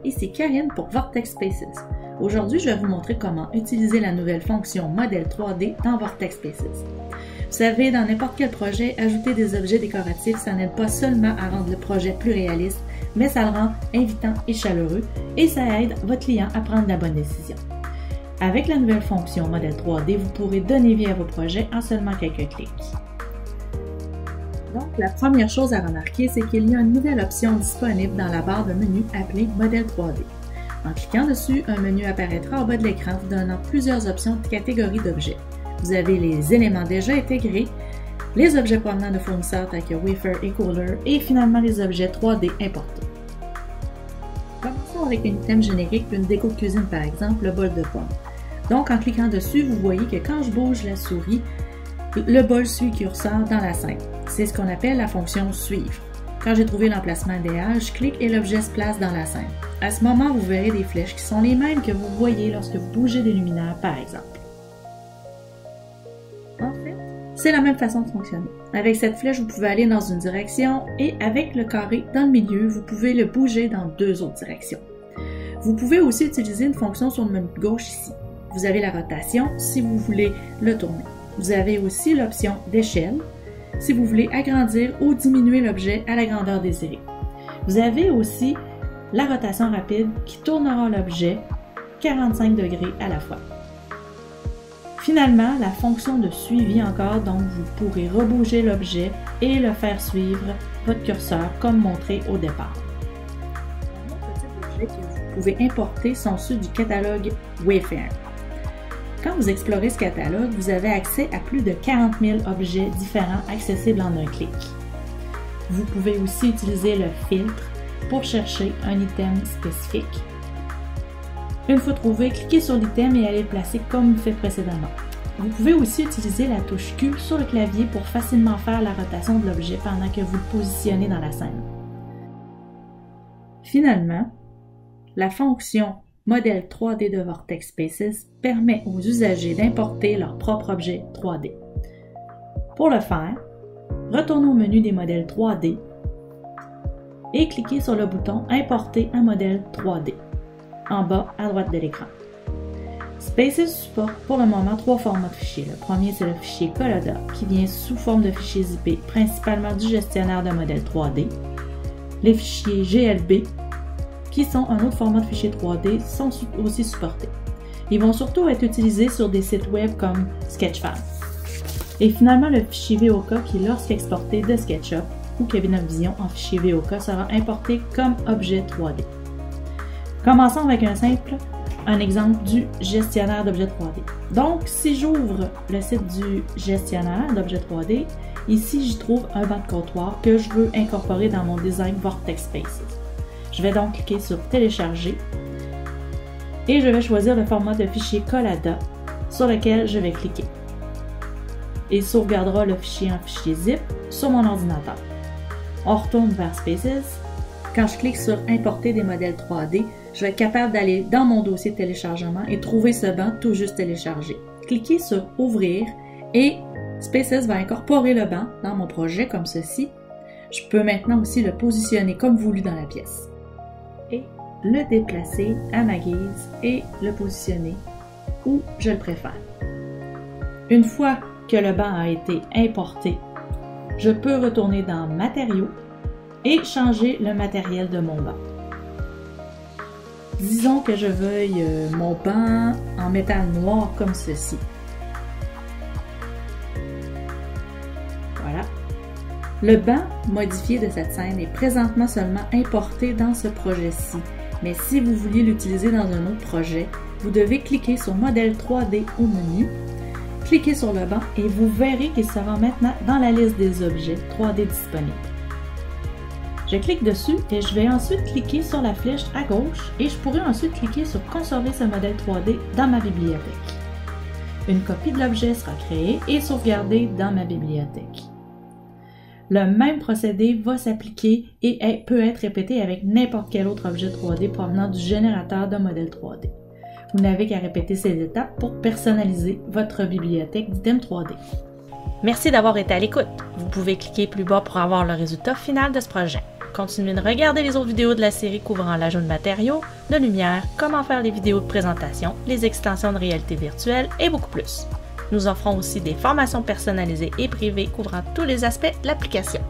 et c'est Karine pour Vortex Spaces. Aujourd'hui, je vais vous montrer comment utiliser la nouvelle fonction modèle 3D dans Vortex Spaces. Vous savez, dans n'importe quel projet, ajouter des objets décoratifs, ça n'aide pas seulement à rendre le projet plus réaliste, mais ça le rend invitant et chaleureux et ça aide votre client à prendre la bonne décision. Avec la nouvelle fonction modèle 3D, vous pourrez donner vie à vos projets en seulement quelques clics. Donc, la première chose à remarquer, c'est qu'il y a une nouvelle option disponible dans la barre de menu appelée Modèle 3D. En cliquant dessus, un menu apparaîtra au bas de l'écran vous donnant plusieurs options de catégories d'objets. Vous avez les éléments déjà intégrés, les objets provenant de fournisseurs tels que Wafer et Cooler, et finalement les objets 3D importés. Commençons avec un item générique d'une déco de cuisine par exemple, le bol de pommes. Donc, en cliquant dessus, vous voyez que quand je bouge la souris, le bol suit le curseur dans la scène. C'est ce qu'on appelle la fonction suivre. Quand j'ai trouvé l'emplacement idéal, je clique et l'objet se place dans la scène. À ce moment, vous verrez des flèches qui sont les mêmes que vous voyez lorsque vous bougez des luminaires, par exemple. En fait, c'est la même façon de fonctionner. Avec cette flèche, vous pouvez aller dans une direction et avec le carré dans le milieu, vous pouvez le bouger dans deux autres directions. Vous pouvez aussi utiliser une fonction sur le menu de gauche ici. Vous avez la rotation si vous voulez le tourner. Vous avez aussi l'option d'échelle si vous voulez agrandir ou diminuer l'objet à la grandeur désirée. Vous avez aussi la rotation rapide qui tournera l'objet 45 degrés à la fois. Finalement, la fonction de suivi encore, donc vous pourrez rebouger l'objet et le faire suivre votre curseur comme montré au départ. Un autre type d'objet que vous pouvez importer sont ceux du catalogue Wayfair. Quand vous explorez ce catalogue, vous avez accès à plus de 40 000 objets différents accessibles en un clic. Vous pouvez aussi utiliser le filtre pour chercher un item spécifique. Une fois trouvé, cliquez sur l'item et allez le placer comme fait précédemment. Vous pouvez aussi utiliser la touche Q sur le clavier pour facilement faire la rotation de l'objet pendant que vous le positionnez dans la scène. Finalement, la fonction Modèle 3D de Vortex Spaces permet aux usagers d'importer leur propre objet 3D. Pour le faire, retournez au menu des modèles 3D et cliquez sur le bouton Importer un modèle 3D en bas à droite de l'écran. Spaces supporte pour le moment trois formats de fichiers. Le premier, c'est le fichier Collada qui vient sous forme de fichier zippé, principalement du gestionnaire de modèle 3D. Les fichiers GLB qui sont un autre format de fichier 3D, sont aussi supportés. Ils vont surtout être utilisés sur des sites web comme Sketchfab. Et finalement, le fichier VOK qui, lorsqu'exporté de SketchUp ou Cabinet Vision en fichier VOK, sera importé comme objet 3D. Commençons avec un exemple du gestionnaire d'objets 3D. Donc, si j'ouvre le site du gestionnaire d'objets 3D, ici, j'y trouve un banc de comptoir que je veux incorporer dans mon design Vortex Spaces. Je vais donc cliquer sur Télécharger et je vais choisir le format de fichier Collada sur lequel je vais cliquer. Il sauvegardera le fichier en fichier zip sur mon ordinateur. On retourne vers Spaces. Quand je clique sur Importer des modèles 3D, je vais être capable d'aller dans mon dossier de téléchargement et trouver ce banc tout juste téléchargé. Cliquez sur Ouvrir et Spaces va incorporer le banc dans mon projet comme ceci. Je peux maintenant aussi le positionner comme voulu dans la pièce et le déplacer à ma guise et le positionner où je le préfère. Une fois que le banc a été importé, je peux retourner dans Matériaux et changer le matériel de mon banc. Disons que je veuille mon banc en métal noir comme ceci. Voilà. Le banc modifié de cette scène est présentement seulement importé dans ce projet-ci, mais si vous vouliez l'utiliser dans un autre projet, vous devez cliquer sur Modèle 3D au menu, cliquez sur le banc et vous verrez qu'il sera maintenant dans la liste des objets 3D disponibles. Je clique dessus et je vais ensuite cliquer sur la flèche à gauche et je pourrai ensuite cliquer sur Conserver ce modèle 3D dans ma bibliothèque. Une copie de l'objet sera créée et sauvegardée dans ma bibliothèque. Le même procédé va s'appliquer et peut être répété avec n'importe quel autre objet 3D provenant du générateur de modèle 3D. Vous n'avez qu'à répéter ces étapes pour personnaliser votre bibliothèque d'items 3D. Merci d'avoir été à l'écoute. Vous pouvez cliquer plus bas pour avoir le résultat final de ce projet. continuer de regarder les autres vidéos de la série couvrant l'ajout de matériaux, de lumière, comment faire les vidéos de présentation, les extensions de réalité virtuelle et beaucoup plus. Nous offrons aussi des formations personnalisées et privées couvrant tous les aspects de l'application.